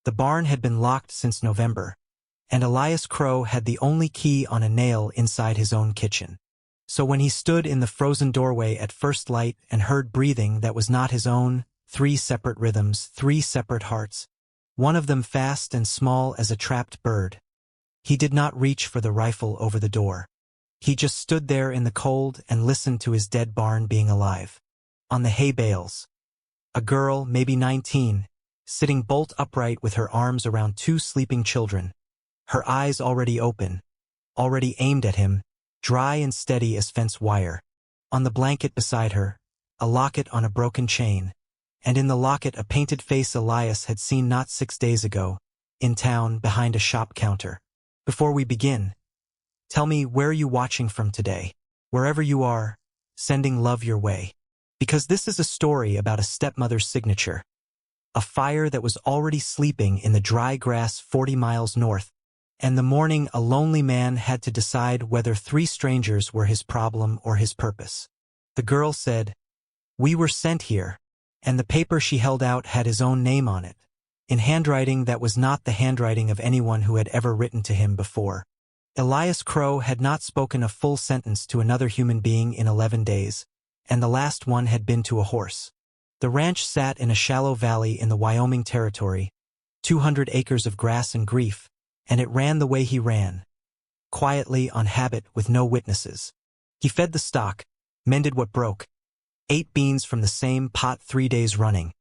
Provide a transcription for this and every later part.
The barn had been locked since November, and Elias Crow had the only key on a nail inside his own kitchen. So when he stood in the frozen doorway at first light and heard breathing that was not his own, 3 separate rhythms, 3 separate hearts, one of them fast and small as a trapped bird, he did not reach for the rifle over the door. He just stood there in the cold and listened to his dead barn being alive. On the hay bales, a girl, maybe 19, sitting bolt upright with her arms around 2 sleeping children, her eyes already open, already aimed at him, dry and steady as fence wire. On the blanket beside her, a locket on a broken chain, and in the locket a painted face Elias had seen not 6 days ago, in town behind a shop counter. Before we begin, tell me, where are you watching from today? Wherever you are, sending love your way. Because this is a story about a stepmother's signature. A fire that was already sleeping in the dry grass 40 miles north, and the morning a lonely man had to decide whether 3 strangers were his problem or his purpose. The girl said, "We were sent here," and the paper she held out had his own name on it, in handwriting that was not the handwriting of anyone who had ever written to him before. Elias Crow had not spoken a full sentence to another human being in 11 days, and the last one had been to a horse. The ranch sat in a shallow valley in the Wyoming Territory, 200 acres of grass and grief, and it ran the way he ran, quietly on habit with no witnesses. He fed the stock, mended what broke, ate beans from the same pot 3 days running,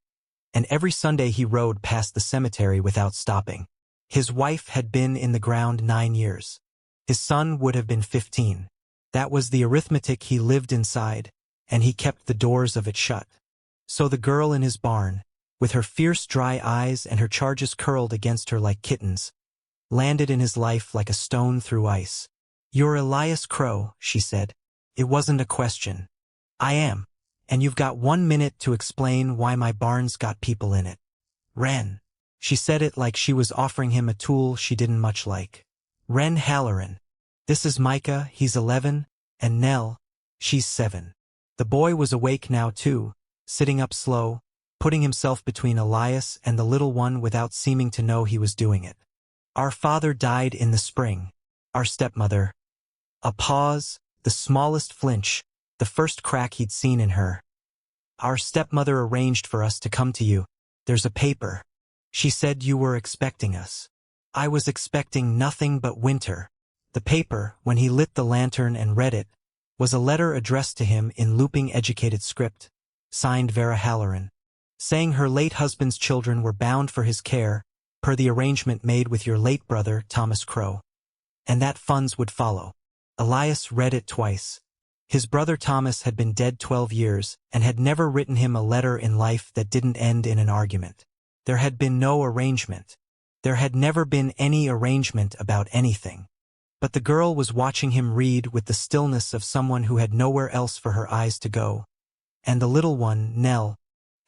and every Sunday he rode past the cemetery without stopping. His wife had been in the ground 9 years. His son would have been 15. That was the arithmetic he lived inside, and he kept the doors of it shut. So the girl in his barn, with her fierce dry eyes and her charges curled against her like kittens, landed in his life like a stone through ice. "You're Elias Crow," she said. "It wasn't a question." "I am. And you've got 1 minute to explain why my barn's got people in it." "Wren." She said it like she was offering him a tool she didn't much like. "Wren Halloran. This is Micah, he's 11, and Nell, she's 7. The boy was awake now too, sitting up slow, putting himself between Elias and the little one without seeming to know he was doing it. "Our father died in the spring. Our stepmother." A pause, the smallest flinch, the first crack he'd seen in her. "Our stepmother arranged for us to come to you. There's a paper. She said you were expecting us." I was expecting nothing but winter. The paper, when he lit the lantern and read it, was a letter addressed to him in looping educated script, signed Vera Halloran, saying her late husband's children were bound for his care, per the arrangement made with your late brother, Thomas Crow, and that funds would follow. Elias read it twice. His brother Thomas had been dead 12 years and had never written him a letter in life that didn't end in an argument. There had been no arrangement. There had never been any arrangement about anything. But the girl was watching him read with the stillness of someone who had nowhere else for her eyes to go. And the little one, Nell,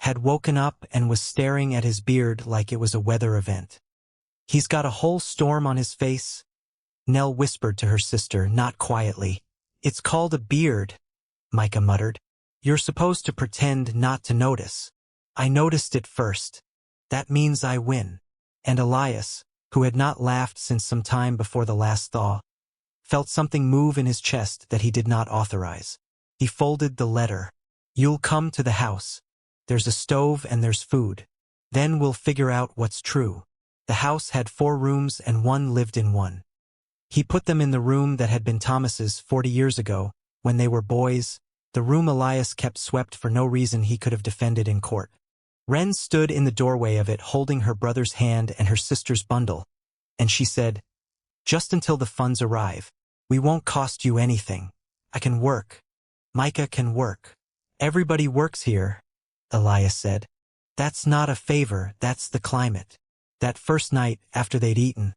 had woken up and was staring at his beard like it was a weather event. "He's got a whole storm on his face," Nell whispered to her sister, not quietly. "It's called a beard," Micah muttered. "You're supposed to pretend not to notice. I noticed it first. That means I win." And Elias, who had not laughed since some time before the last thaw, felt something move in his chest that he did not authorize. He folded the letter. "You'll come to the house. There's a stove and there's food. Then we'll figure out what's true." The house had 4 rooms and one lived in one. He put them in the room that had been Thomas's 40 years ago, when they were boys, the room Elias kept swept for no reason he could have defended in court. Wren stood in the doorway of it holding her brother's hand and her sister's bundle, and she said, "Just until the funds arrive. We won't cost you anything. I can work. Micah can work." "Everybody works here," Elias said. "That's not a favor, that's the climate." That first night, after they'd eaten,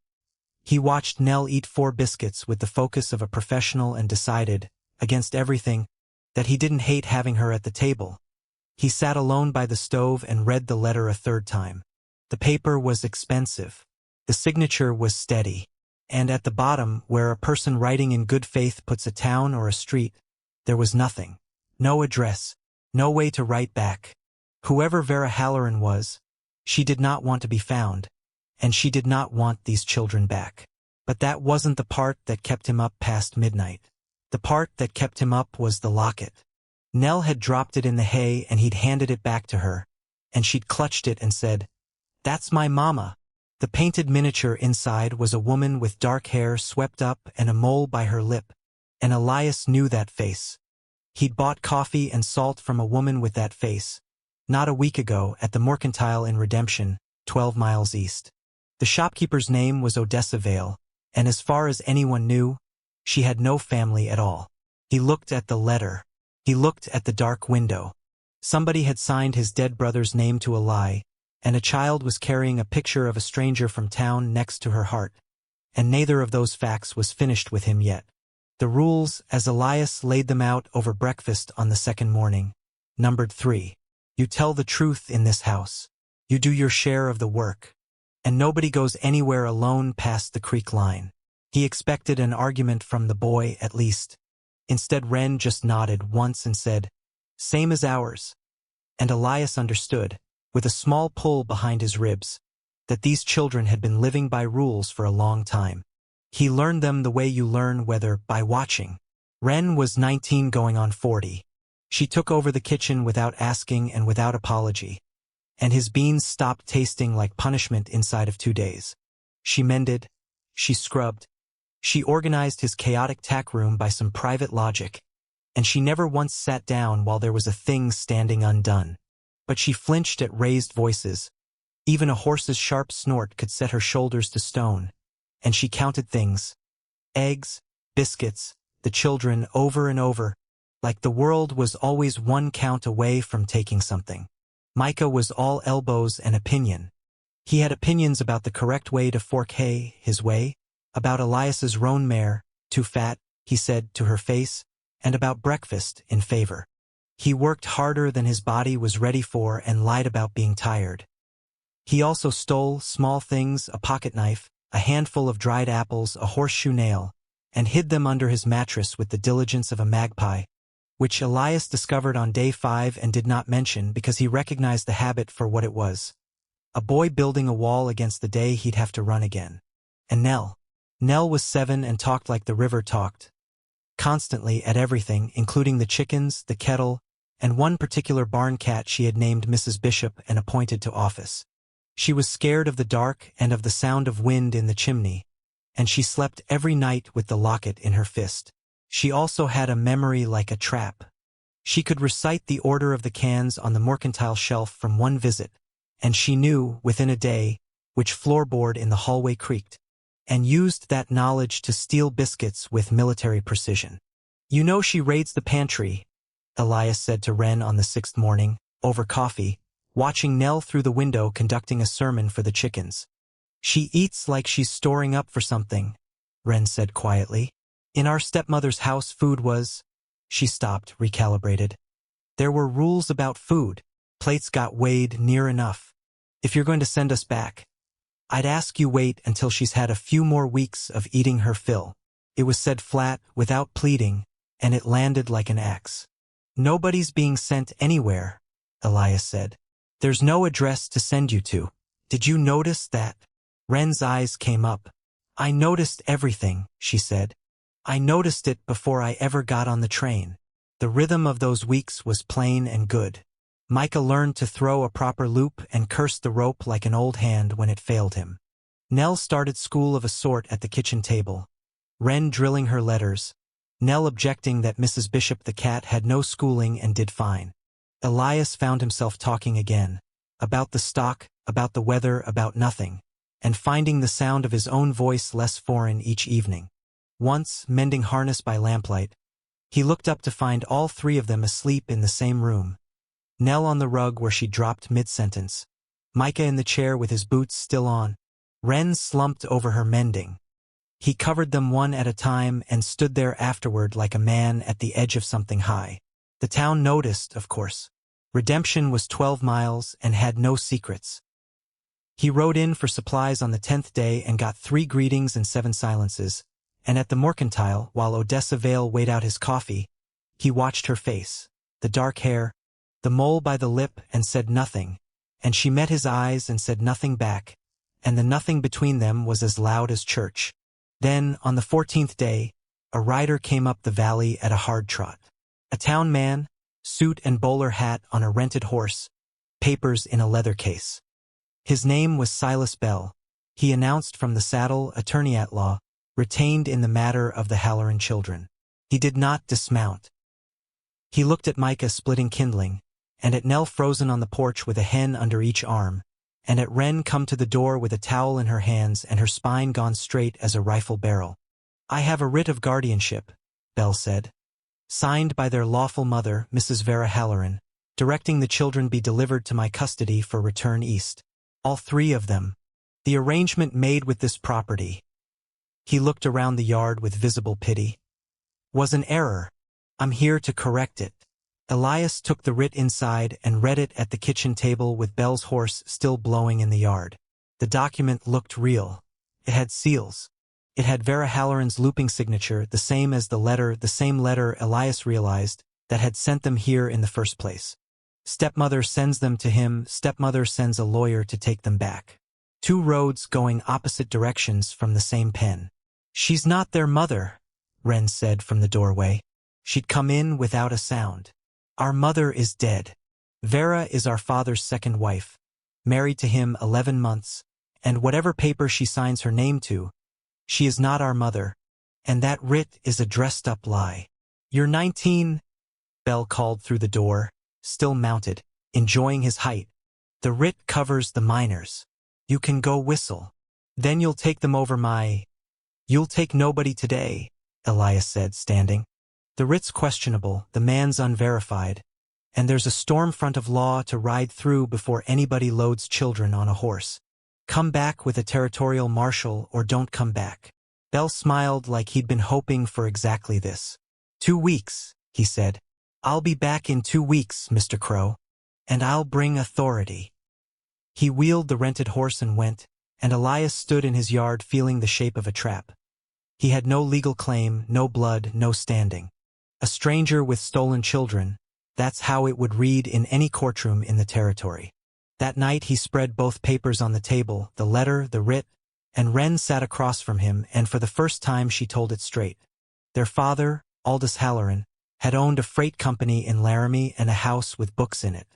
he watched Nell eat 4 biscuits with the focus of a professional and decided, against everything, that he didn't hate having her at the table. He sat alone by the stove and read the letter a 3rd time. The paper was expensive. The signature was steady. And at the bottom, where a person writing in good faith puts a town or a street, there was nothing. No address. No way to write back. Whoever Vera Halloran was, she did not want to be found. and she did not want these children back. But that wasn't the part that kept him up past midnight. The part that kept him up was the locket. Nell had dropped it in the hay and he'd handed it back to her, and she'd clutched it and said, "That's my mama." The painted miniature inside was a woman with dark hair swept up and a mole by her lip, and Elias knew that face. He'd bought coffee and salt from a woman with that face, not a week ago at the Mercantile in Redemption, 12 miles east. The shopkeeper's name was Odessa Vale, and as far as anyone knew, she had no family at all. He looked at the letter. He looked at the dark window. Somebody had signed his dead brother's name to a lie, and a child was carrying a picture of a stranger from town next to her heart, and neither of those facts was finished with him yet. The rules, as Elias laid them out over breakfast on the second morning, numbered 3. You tell the truth in this house. You do your share of the work. And nobody goes anywhere alone past the creek line. He expected an argument from the boy, at least. Instead, Wren just nodded once and said, "Same as ours." And Elias understood, with a small pull behind his ribs, that these children had been living by rules for a long time. He learned them the way you learn weather, by watching. Wren was 19 going on 40. She took over the kitchen without asking and without apology, and his beans stopped tasting like punishment inside of 2 days. She mended, she scrubbed, she organized his chaotic tack room by some private logic, and she never once sat down while there was a thing standing undone. But she flinched at raised voices. Even a horse's sharp snort could set her shoulders to stone. And she counted things. Eggs, biscuits, the children over and over, like the world was always one count away from taking something. Micah was all elbows and opinion. He had opinions about the correct way to fork hay, his way, about Elias's roan mare, too fat, he said to her face, and about breakfast, in favor. He worked harder than his body was ready for and lied about being tired. He also stole small things, a pocket knife, a handful of dried apples, a horseshoe nail, and hid them under his mattress with the diligence of a magpie, which Elias discovered on day 5 and did not mention because he recognized the habit for what it was. A boy building a wall against the day he'd have to run again. And Nell. Nell was 7 and talked like the river talked. Constantly at everything, including the chickens, the kettle, and one particular barn cat she had named Mrs. Bishop and appointed to office. She was scared of the dark and of the sound of wind in the chimney, and she slept every night with the locket in her fist. She also had a memory like a trap. She could recite the order of the cans on the Mercantile shelf from one visit, and she knew, within a day, which floorboard in the hallway creaked, and used that knowledge to steal biscuits with military precision. "You know she raids the pantry," Elias said to Wren on the 6th morning, over coffee, watching Nell through the window conducting a sermon for the chickens. "She eats like she's storing up for something," Wren said quietly. "In our stepmother's house food was—" She stopped, recalibrated. "There were rules about food. Plates got weighed near enough. If you're going to send us back, I'd ask you wait until she's had a few more weeks of eating her fill." It was said flat, without pleading, and it landed like an axe. "Nobody's being sent anywhere," Elias said. "There's no address to send you to. Did you notice that?" Wren's eyes came up. "I noticed everything," she said. "I noticed it before I ever got on the train." The rhythm of those weeks was plain and good. Micah learned to throw a proper loop and cursed the rope like an old hand when it failed him. Nell started school of a sort at the kitchen table. Wren drilling her letters. Nell objecting that Mrs. Bishop the cat had no schooling and did fine. Elias found himself talking again. About the stock, about the weather, about nothing. And finding the sound of his own voice less foreign each evening. Once, mending harness by lamplight, he looked up to find all 3 of them asleep in the same room. Nell on the rug where she dropped mid-sentence. Micah in the chair with his boots still on. Wren slumped over her mending. He covered them one at a time and stood there afterward like a man at the edge of something high. The town noticed, of course. Redemption was 12 miles and had no secrets. He rode in for supplies on the 10th day and got 3 greetings and 7 silences, and at the Mercantile, while Odessa Vale weighed out his coffee, he watched her face, the dark hair, the mole by the lip, and said nothing, and she met his eyes and said nothing back, and the nothing between them was as loud as church. Then, on the 14th day, a rider came up the valley at a hard trot. A town man, suit and bowler hat on a rented horse, papers in a leather case. His name was Silas Bell. He announced from the saddle, attorney-at-law, retained in the matter of the Halloran children. He did not dismount. He looked at Micah splitting kindling, and at Nell frozen on the porch with a hen under each arm, and at Wren come to the door with a towel in her hands and her spine gone straight as a rifle barrel. "I have a writ of guardianship," Bell said, "signed by their lawful mother, Mrs. Vera Halloran, directing the children be delivered to my custody for return east. All three of them. The arrangement made with this property," he looked around the yard with visible pity, "was an error. I'm here to correct it." Elias took the writ inside and read it at the kitchen table with Bell's horse still blowing in the yard. The document looked real. It had seals. It had Vera Halloran's looping signature, the same letter Elias realized, that had sent them here in the first place. Stepmother sends them to him, stepmother sends a lawyer to take them back. Two roads going opposite directions from the same pen. "She's not their mother," Wren said from the doorway. She'd come in without a sound. "Our mother is dead. Vera is our father's second wife, married to him 11 months, and whatever paper she signs her name to, she is not our mother, and that writ is a dressed-up lie." "You're 19, Bell called through the door, still mounted, enjoying his height. "The writ covers the minors. You can go whistle. Then you'll take them over my—" "You'll take nobody today," Elias said, standing. "The writ's questionable, the man's unverified, and there's a storm front of law to ride through before anybody loads children on a horse. Come back with a territorial marshal or don't come back." Bell smiled like he'd been hoping for exactly this. 2 weeks, he said. "I'll be back in 2 weeks, Mr. Crow. And I'll bring authority." He wheeled the rented horse and went, and Elias stood in his yard feeling the shape of a trap. He had no legal claim, no blood, no standing. A stranger with stolen children, that's how it would read in any courtroom in the territory. That night he spread both papers on the table, the letter, the writ, and Wren sat across from him, and for the first time she told it straight. Their father, Aldous Halloran, had owned a freight company in Laramie and a house with books in it.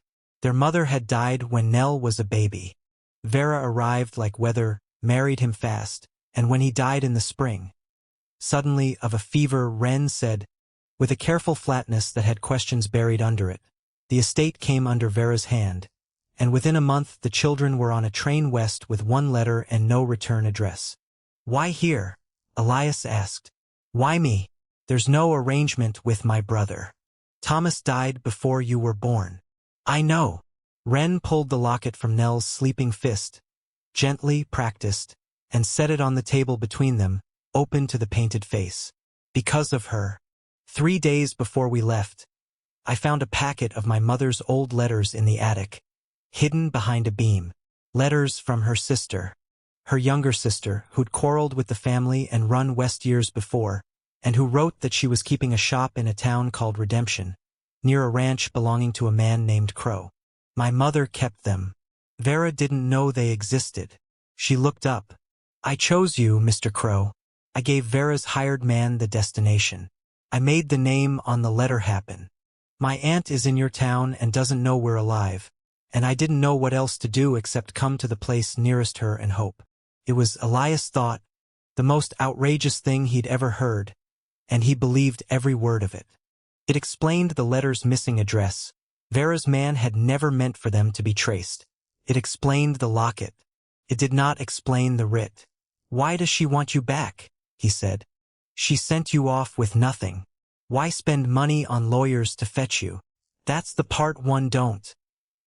Their mother had died when Nell was a baby. Vera arrived like weather, married him fast, and when he died in the spring, suddenly of a fever, Wren said, with a careful flatness that had questions buried under it, the estate came under Vera's hand, and within a month the children were on a train west with 1 letter and no return address. "Why here?" Elias asked. "Why me? There's no arrangement with my brother. Thomas died before you were born." "I know." Wren pulled the locket from Nell's sleeping fist, gently practiced, and set it on the table between them, open to the painted face. "Because of her. 3 days before we left, I found a packet of my mother's old letters in the attic, hidden behind a beam. Letters from her sister, her younger sister, who'd quarreled with the family and run west years before, and who wrote that she was keeping a shop in a town called Redemption, near a ranch belonging to a man named Crow. My mother kept them. Vera didn't know they existed. She looked up. I chose you, Mr. Crow. I gave Vera's hired man the destination. I made the name on the letter happen. My aunt is in your town and doesn't know we're alive, and I didn't know what else to do except come to the place nearest her and hope." It was, Elias thought, the most outrageous thing he'd ever heard, and he believed every word of it. It explained the letter's missing address. Vera's man had never meant for them to be traced. It explained the locket. It did not explain the writ. "Why does she want you back?" he said. "She sent you off with nothing. Why spend money on lawyers to fetch you? That's the part one don't."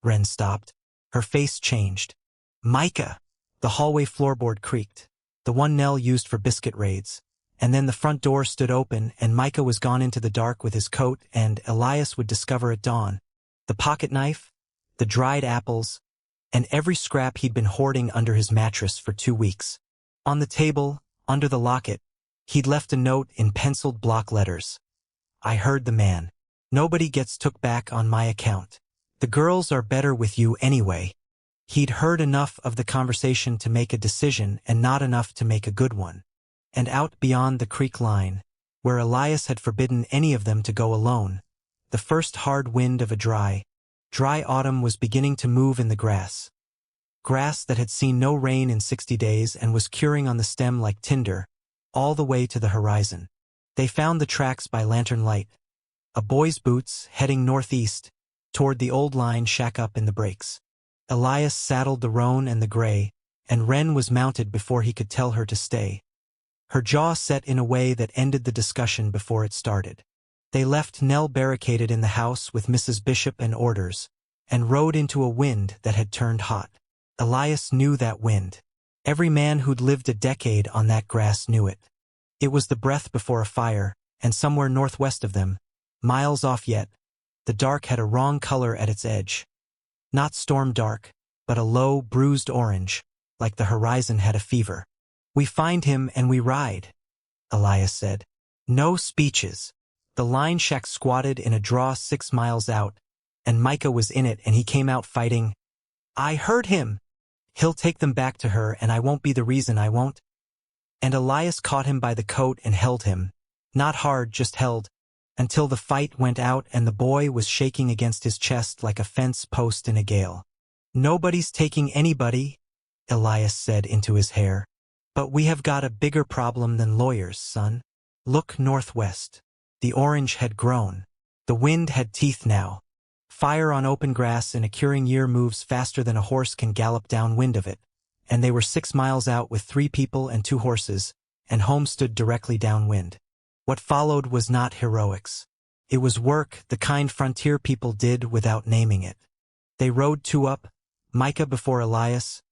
Wren stopped. Her face changed. "Micah!" The hallway floorboard creaked, the one Nell used for biscuit raids, and then the front door stood open and Micah was gone into the dark with his coat, and Elias would discover at dawn the pocket knife, the dried apples, and every scrap he'd been hoarding under his mattress for 2 weeks. On the table, under the locket, he'd left a note in penciled block letters. "I heard the man. Nobody gets took back on my account. The girls are better with you anyway." He'd heard enough of the conversation to make a decision and not enough to make a good one. And out beyond the creek line, where Elias had forbidden any of them to go alone, the first hard wind of a dry autumn was beginning to move in the grass. Grass that had seen no rain in 60 days and was curing on the stem like tinder, all the way to the horizon. They found the tracks by lantern light. A boy's boots heading northeast, toward the old line shack up in the breaks. Elias saddled the roan and the gray, and Wren was mounted before he could tell her to stay. Her jaw set in a way that ended the discussion before it started. They left Nell barricaded in the house with Mrs. Bishop and orders, and rode into a wind that had turned hot. Elias knew that wind. Every man who'd lived a decade on that grass knew it. It was the breath before a fire, and somewhere northwest of them, miles off yet, the dark had a wrong color at its edge. Not storm dark, but a low, bruised orange, like the horizon had a fever. "We find him and we ride," Elias said. No speeches. The line shack squatted in a draw 6 miles out, and Micah was in it and he came out fighting. "I heard him! He'll take them back to her and I won't be the reason I won't." And Elias caught him by the coat and held him. Not hard, just held, until the fight went out and the boy was shaking against his chest like a fence post in a gale. "Nobody's taking anybody," Elias said into his hair. "But we have got a bigger problem than lawyers, son. Look northwest." The orange had grown. The wind had teeth now. Fire on open grass in a curing year moves faster than a horse can gallop downwind of it, and they were 6 miles out with 3 people and 2 horses, and home stood directly downwind. What followed was not heroics. It was work the kind frontier people did without naming it. They rode 2 up, Micah before Elias,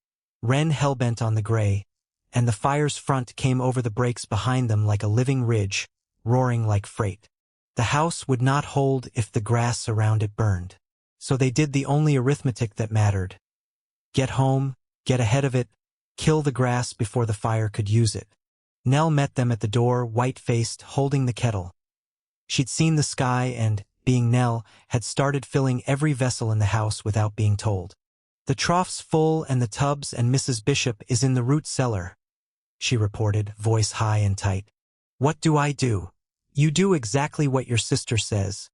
Wren hellbent on the gray, and the fire's front came over the breaks behind them like a living ridge, roaring like freight. The house would not hold if the grass around it burned. So they did the only arithmetic that mattered. Get home, get ahead of it, kill the grass before the fire could use it. Nell met them at the door, white-faced, holding the kettle. She'd seen the sky and, being Nell, had started filling every vessel in the house without being told. "The trough's full and the tubs and Mrs. Bishop is in the root cellar," she reported, voice high and tight. "What do I do?" "You do exactly what your sister says,"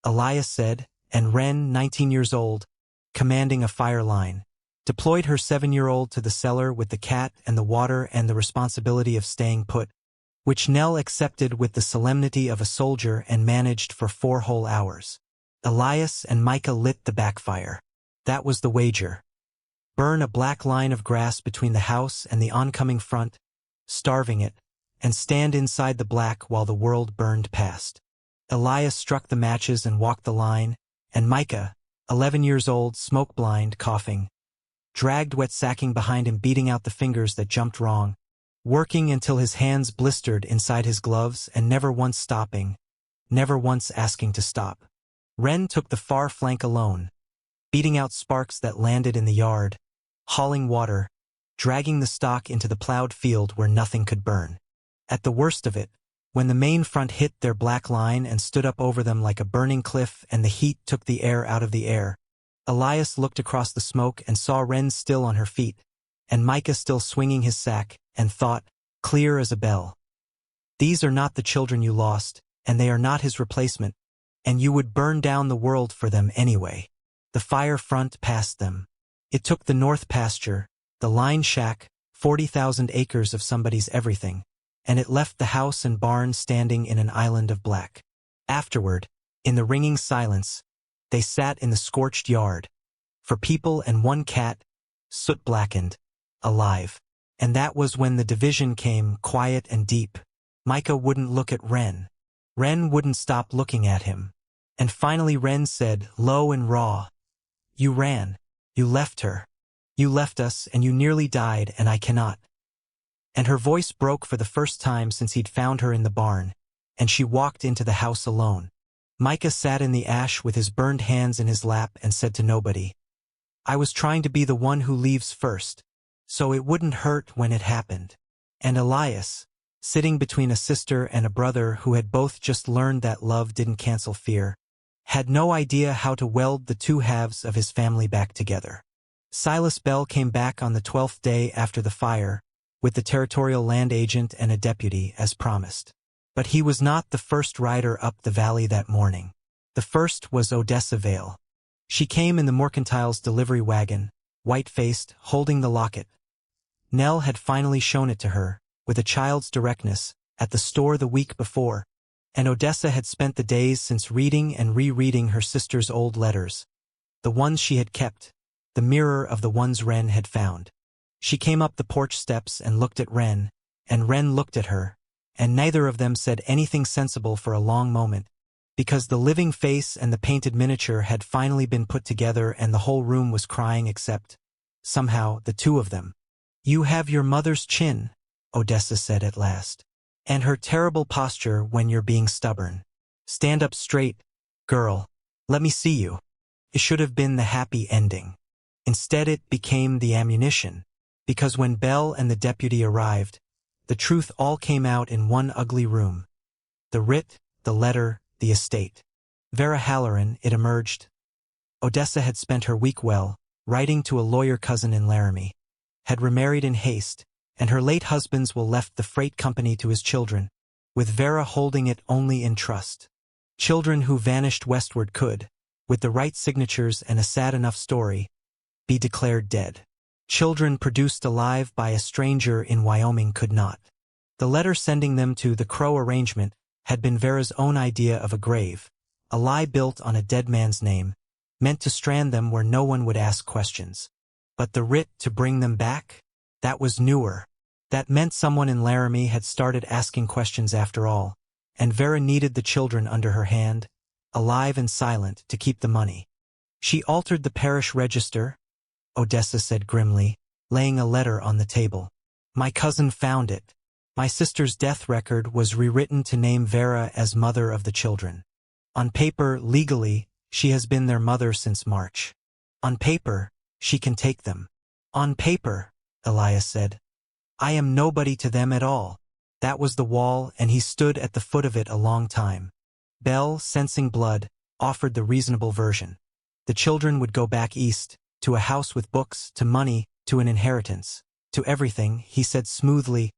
Elias said, and Wren, 19 years old, commanding a fire line, deployed her 7-year-old to the cellar with the cat and the water and the responsibility of staying put, which Nell accepted with the solemnity of a soldier and managed for 4 whole hours. Elias and Micah lit the backfire. That was the wager. Burn a black line of grass between the house and the oncoming front, starving it, and stand inside the black while the world burned past. Elias struck the matches and walked the line, and Micah, 11 years old, smoke-blind, coughing, dragged wet sacking behind him, beating out the fingers that jumped wrong, working until his hands blistered inside his gloves and never once stopping, never once asking to stop. Wren took the far flank alone, beating out sparks that landed in the yard, hauling water, dragging the stock into the plowed field where nothing could burn. At the worst of it, when the main front hit their black line and stood up over them like a burning cliff and the heat took the air out of the air, Elias looked across the smoke and saw Wren still on her feet, and Micah still swinging his sack, and thought, clear as a bell, "These are not the children you lost, and they are not his replacement, and you would burn down the world for them anyway." The fire front passed them. It took the north pasture, the line shack, 40,000 acres of somebody's everything, and it left the house and barn standing in an island of black. Afterward, in the ringing silence, they sat in the scorched yard, for people and 1 cat, soot-blackened, alive. And that was when the division came, quiet and deep. Micah wouldn't look at Wren. Wren wouldn't stop looking at him. And finally Wren said, low and raw, "You ran. You left her. You left us, and you nearly died, and I cannot." And her voice broke for the first time since he'd found her in the barn, and she walked into the house alone. Micah sat in the ash with his burned hands in his lap and said to nobody, "I was trying to be the one who leaves first, so it wouldn't hurt when it happened." And Elias, sitting between a sister and a brother who had both just learned that love didn't cancel fear, had no idea how to weld the 2 halves of his family back together. Silas Bell came back on the 12th day after the fire, with the territorial land agent and a deputy as promised. But he was not the first rider up the valley that morning. The first was Odessa Vale. She came in the mercantile's delivery wagon, white-faced, holding the locket. Nell had finally shown it to her, with a child's directness, at the store the week before, and Odessa had spent the days since reading and rereading her sister's old letters. The ones she had kept, the mirror of the ones Wren had found. She came up the porch steps and looked at Wren, and Wren looked at her, and neither of them said anything sensible for a long moment, because the living face and the painted miniature had finally been put together and the whole room was crying except, somehow, the two of them. "You have your mother's chin," Odessa said at last, "and her terrible posture when you're being stubborn. Stand up straight, girl. Let me see you." It should have been the happy ending. Instead it became the ammunition, because when Bell and the deputy arrived, the truth all came out in one ugly room. The writ, the letter, the estate. Vera Halloran, it emerged. Odessa had spent her week well, writing to a lawyer cousin in Laramie, had remarried in haste, and her late husband's will left the freight company to his children, with Vera holding it only in trust. Children who vanished westward could, with the right signatures and a sad enough story, be declared dead. Children produced alive by a stranger in Wyoming could not. The letter sending them to the Crow arrangement had been Vera's own idea of a grave, a lie built on a dead man's name, meant to strand them where no one would ask questions. But the writ to bring them back? That was newer. That meant someone in Laramie had started asking questions after all, and Vera needed the children under her hand, alive and silent, to keep the money. She altered the parish register, Odessa said grimly, laying a letter on the table. My cousin found it. My sister's death record was rewritten to name Vera as mother of the children. On paper, legally, she has been their mother since March. On paper, she can take them. On paper, Elias said. I am nobody to them at all. That was the wall, and he stood at the foot of it a long time. Bell, sensing blood, offered the reasonable version. The children would go back east, to a house with books, to money, to an inheritance, to everything, he said smoothly,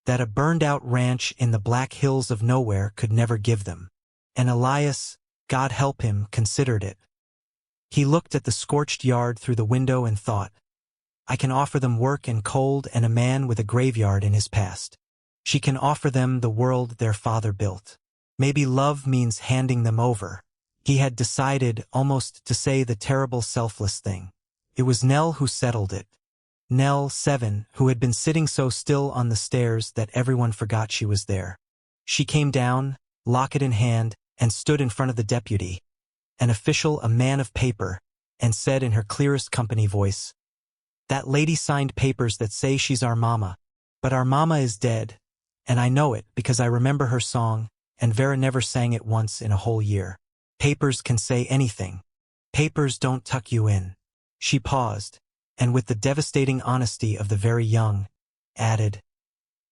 that a burned-out ranch in the Black Hills of nowhere could never give them. And Elias, God help him, considered it. He looked at the scorched yard through the window and thought, I can offer them work and cold and a man with a graveyard in his past. She can offer them the world their father built. Maybe love means handing them over. He had decided almost to say the terrible selfless thing. It was Nell who settled it. Nell, 7, who had been sitting so still on the stairs that everyone forgot she was there. She came down, locket in hand, and stood in front of the deputy, an official, a man of paper, and said in her clearest company voice, That lady signed papers that say she's our mama, but our mama is dead, and I know it because I remember her song, and Vera never sang it once in a whole year. Papers can say anything. Papers don't tuck you in. She paused, and with the devastating honesty of the very young, added,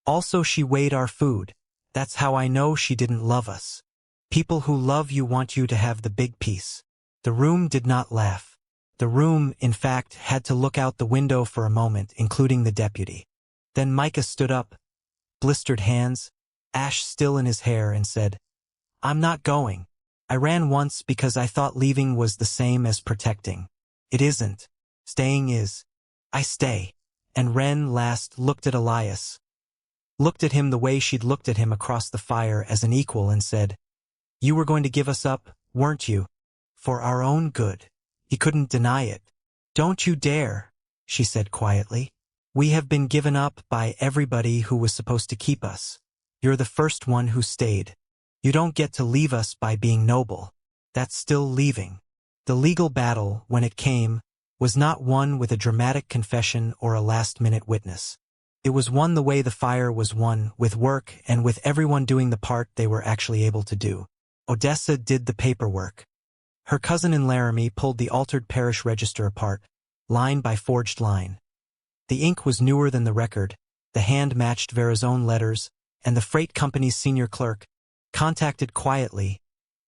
Also she weighed our food. That's how I know she didn't love us. People who love you want you to have the big piece. The room did not laugh. The room, in fact, had to look out the window for a moment, including the deputy. Then Micah stood up, blistered hands, ash still in his hair, and said, I'm not going. I ran once because I thought leaving was the same as protecting. It isn't. Staying is. I stay. And Wren last looked at Elias. Looked at him the way she'd looked at him across the fire as an equal and said, You were going to give us up, weren't you? For our own good. He couldn't deny it. Don't you dare, she said quietly. We have been given up by everybody who was supposed to keep us. You're the first one who stayed. You don't get to leave us by being noble. That's still leaving. The legal battle, when it came, was not won with a dramatic confession or a last-minute witness. It was won the way the fire was won, with work and with everyone doing the part they were actually able to do. Odessa did the paperwork. Her cousin in Laramie pulled the altered parish register apart, line by forged line. The ink was newer than the record, the hand matched Vera's own letters, and the freight company's senior clerk, contacted quietly,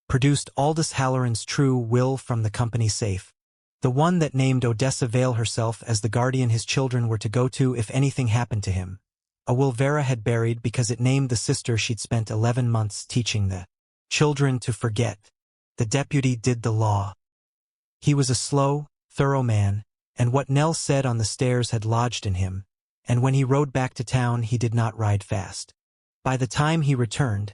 produced Aldous Halloran's true will from the company safe. The one that named Odessa Vale herself as the guardian his children were to go to if anything happened to him. A will Vera had buried because it named the sister she'd spent 11 months teaching the children to forget. The deputy did the law. He was a slow, thorough man, and what Nell said on the stairs had lodged in him, and when he rode back to town he did not ride fast. By the time he returned,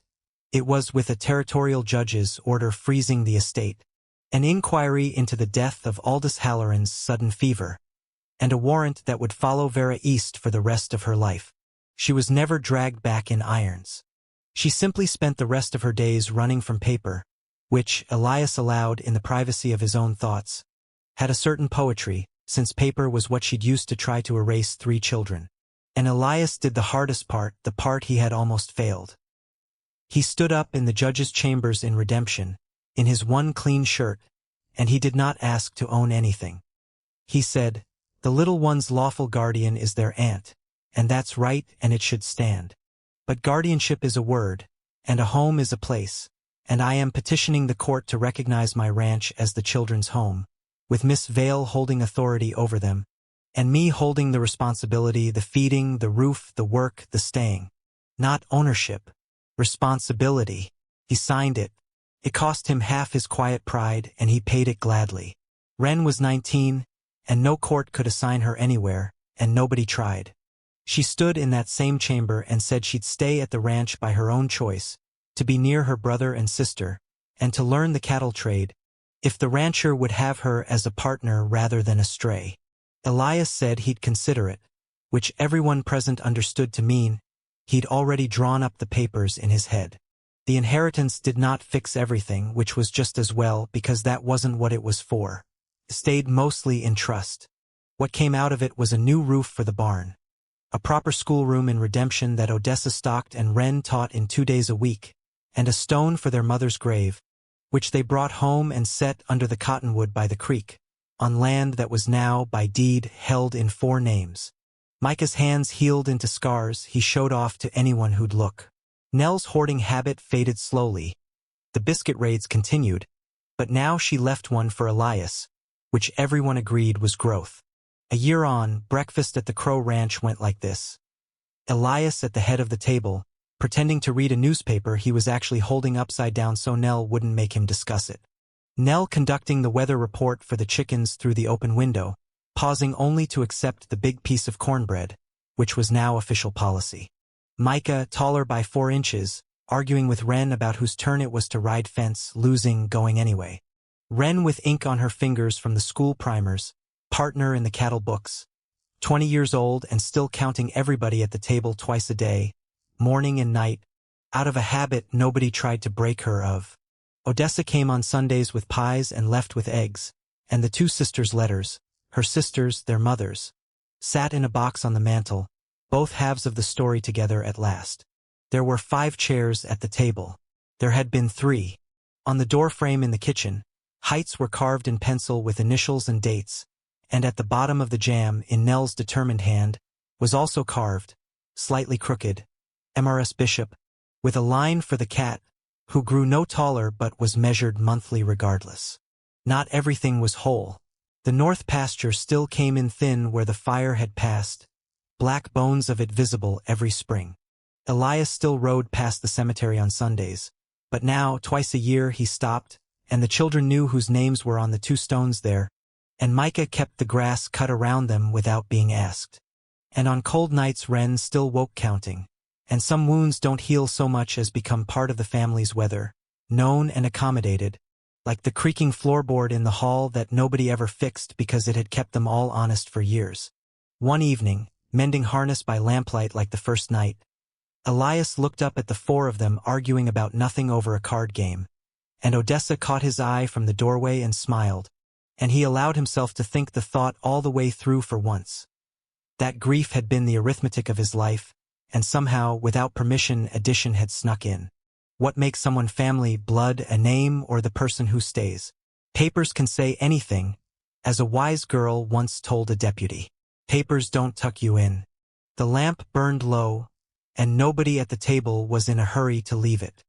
it was with a territorial judge's order freezing the estate, an inquiry into the death of Aldous Halloran's sudden fever, and a warrant that would follow Vera east for the rest of her life. She was never dragged back in irons. She simply spent the rest of her days running from paper, which, Elias allowed in the privacy of his own thoughts, had a certain poetry, since paper was what she'd used to try to erase 3 children. And Elias did the hardest part, the part he had almost failed. He stood up in the judge's chambers in redemption, in his one clean shirt, and he did not ask to own anything. He said, "The little one's lawful guardian is their aunt, and that's right and it should stand. But guardianship is a word, and a home is a place, and I am petitioning the court to recognize my ranch as the children's home, with Miss Vale holding authority over them, and me holding the responsibility, the feeding, the roof, the work, the staying. Not ownership. Responsibility." He signed it. It cost him half his quiet pride, and he paid it gladly. Wren was 19, and no court could assign her anywhere, and nobody tried. She stood in that same chamber and said she'd stay at the ranch by her own choice, to be near her brother and sister, and to learn the cattle trade, if the rancher would have her as a partner rather than a stray. Elias said he'd consider it, which everyone present understood to mean he'd already drawn up the papers in his head. The inheritance did not fix everything, which was just as well because that wasn't what it was for. It stayed mostly in trust. What came out of it was a new roof for the barn, a proper schoolroom in Redemption that Odessa stocked and Wren taught in 2 days a week, and a stone for their mother's grave, which they brought home and set under the cottonwood by the creek, on land that was now, by deed, held in 4 names. Micah's hands healed into scars he showed off to anyone who'd look. Nell's hoarding habit faded slowly. The biscuit raids continued, but now she left one for Elias, which everyone agreed was growth. A year on, breakfast at the Crow Ranch went like this. Elias at the head of the table, pretending to read a newspaper he was actually holding upside down so Nell wouldn't make him discuss it. Nell conducting the weather report for the chickens through the open window, pausing only to accept the big piece of cornbread, which was now official policy. Micah, taller by 4 inches, arguing with Wren about whose turn it was to ride fence, losing, going anyway. Wren with ink on her fingers from the school primers, partner in the cattle books, 20 years old and still counting everybody at the table twice a day, morning and night, out of a habit nobody tried to break her of. Odessa came on Sundays with pies and left with eggs, and the 2 sisters' letters, her sisters, their mothers, sat in a box on the mantel, both halves of the story together at last. There were 5 chairs at the table. There had been 3. On the doorframe in the kitchen, heights were carved in pencil with initials and dates, and at the bottom of the jamb, in Nell's determined hand, was also carved, slightly crooked, MRS Bishop, with a line for the cat, who grew no taller but was measured monthly regardless. Not everything was whole. The north pasture still came in thin where the fire had passed, black bones of it visible every spring. Elias still rode past the cemetery on Sundays, but now, twice a year, he stopped, and the children knew whose names were on the 2 stones there, and Micah kept the grass cut around them without being asked. And on cold nights Wren still woke counting, and some wounds don't heal so much as become part of the family's weather, known and accommodated, like the creaking floorboard in the hall that nobody ever fixed because it had kept them all honest for years. One evening, mending harness by lamplight like the first night, Elias looked up at the 4 of them arguing about nothing over a card game, and Odessa caught his eye from the doorway and smiled, and he allowed himself to think the thought all the way through for once. That grief had been the arithmetic of his life, and somehow, without permission, addition had snuck in. What makes someone family, blood, a name, or the person who stays? Papers can say anything, as a wise girl once told a deputy. Papers don't tuck you in. The lamp burned low, and nobody at the table was in a hurry to leave it.